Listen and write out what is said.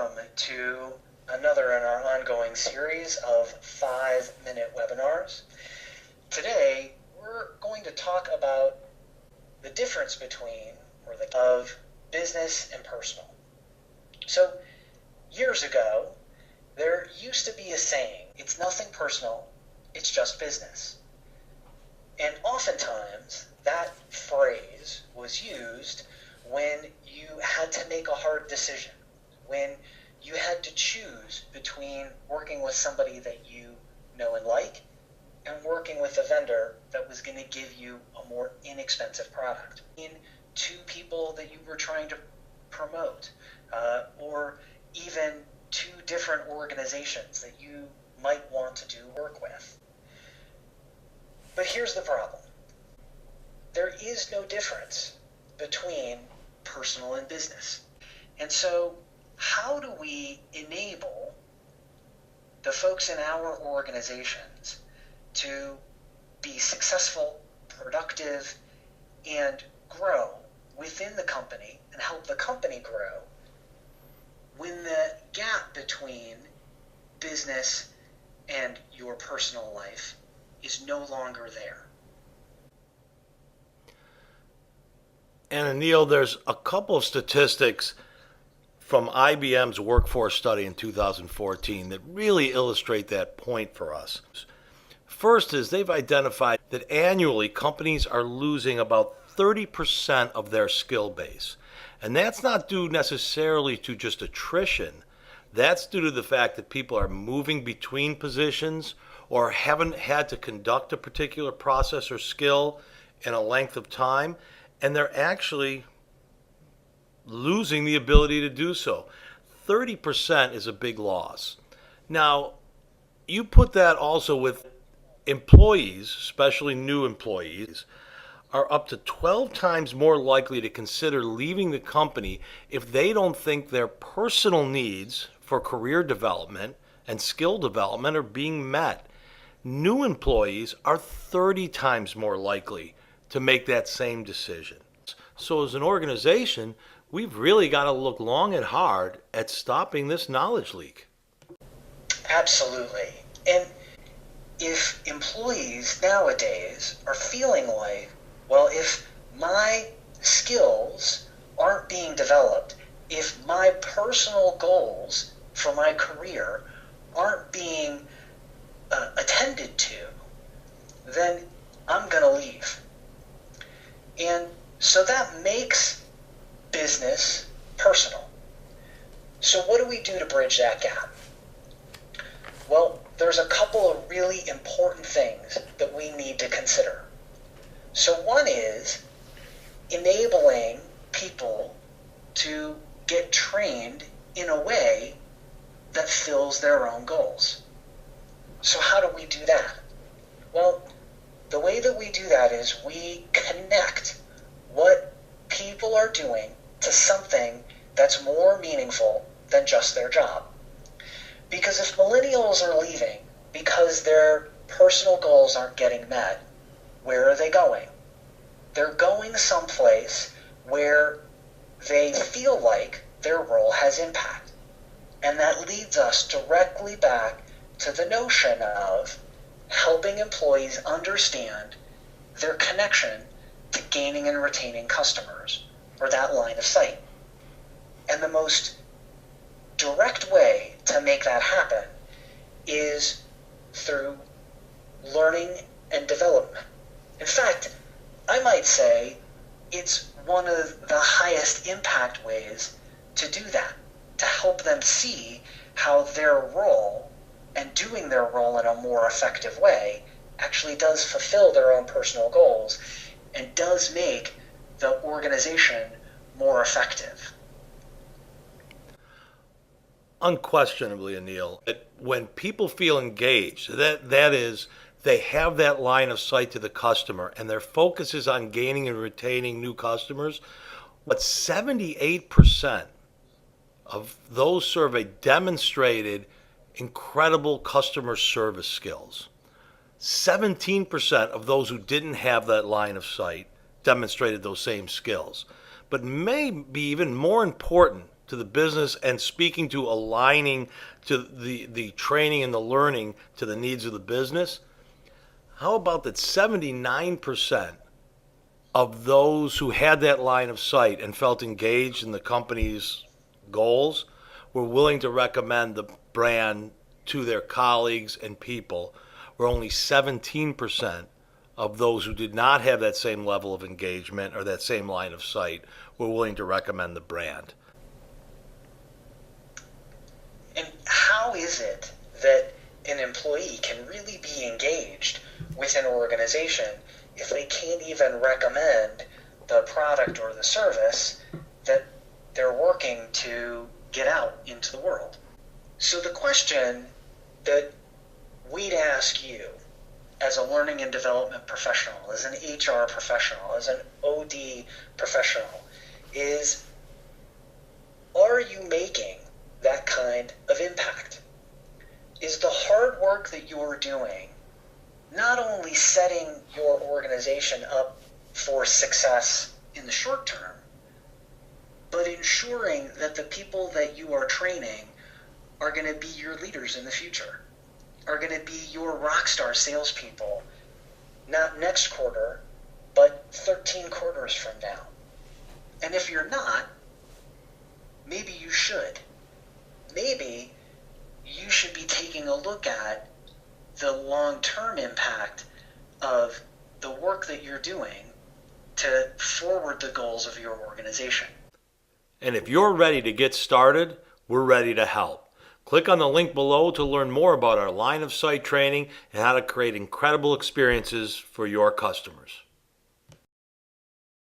Welcome to another in our ongoing series of 5-minute webinars. Today, we're going to talk about the difference between of business and personal. So, years ago, there used to be a saying, it's nothing personal, it's just business. And oftentimes, that phrase was used when you had to make a hard decision, when you had to choose between working with somebody that you know and like and working with a vendor that was going to give you a more inexpensive product. In two people that you were trying to promote, or even two different organizations that you might want to do work with. But here's the problem. There is no difference between personal and business. And so how do we enable the folks in our organizations to be successful, productive, and grow within the company and help the company grow when the gap between business and your personal life is no longer there? And Anil, there's a couple of statistics from IBM's workforce study in 2014 that really illustrate that point for us. First is they've identified that annually companies are losing about 30% of their skill base. And that's not due necessarily to just attrition. That's due to the fact that people are moving between positions or haven't had to conduct a particular process or skill in a length of time, and they're actually losing the ability to do so. 30% is a big loss. Now, you put that also with employees, especially new employees, are up to 12 times more likely to consider leaving the company if they don't think their personal needs for career development and skill development are being met. New employees are 30 times more likely to make that same decision. So as an organization, we've really got to look long and hard at stopping this knowledge leak. Absolutely. And if employees nowadays are feeling like, well, if my skills aren't being developed, if my personal goals for my career aren't being attended to, then I'm going to leave. And so that makes business personal. So what do we do to bridge that gap? Well, there's a couple of really important things that we need to consider. So one is enabling people to get trained in a way that fills their own goals. So how do we do that? Well, the way that we do that is we connect what people are doing to something that's more meaningful than just their job. Because if millennials are leaving because their personal goals aren't getting met, where are they going? They're going someplace where they feel like their role has impact. And that leads us directly back to the notion of helping employees understand their connection to gaining and retaining customers, or that line of sight. And the most direct way to make that happen is through learning and development. In fact, I might say it's one of the highest impact ways to do that, to help them see how their role and doing their role in a more effective way actually does fulfill their own personal goals and does make the organization more effective. Unquestionably, Anil, when people feel engaged, that is, they have that line of sight to the customer and their focus is on gaining and retaining new customers, but 78% of those surveyed demonstrated incredible customer service skills. 17% of those who didn't have that line of sight demonstrated those same skills. But maybe even more important to the business and speaking to aligning to the training and the learning to the needs of the business, how about that 79% of those who had that line of sight and felt engaged in the company's goals were willing to recommend the brand to their colleagues and people, where only 17% of those who did not have that same level of engagement or that same line of sight were willing to recommend the brand. And how is it that an employee can really be engaged with an organization if they can't even recommend the product or the service that they're working to get out into the world? So the question that we'd ask you as a learning and development professional, as an HR professional, as an OD professional, is, are you making that kind of impact? Is the hard work that you're doing not only setting your organization up for success in the short term, but ensuring that the people that you are training are going to be your leaders in the future, are going to be your rock star salespeople, not next quarter, but 13 quarters from now? And if you're not, maybe you should. Maybe you should be taking a look at the long-term impact of the work that you're doing to forward the goals of your organization. And if you're ready to get started, we're ready to help. Click on the link below to learn more about our line of sight training and how to create incredible experiences for your customers.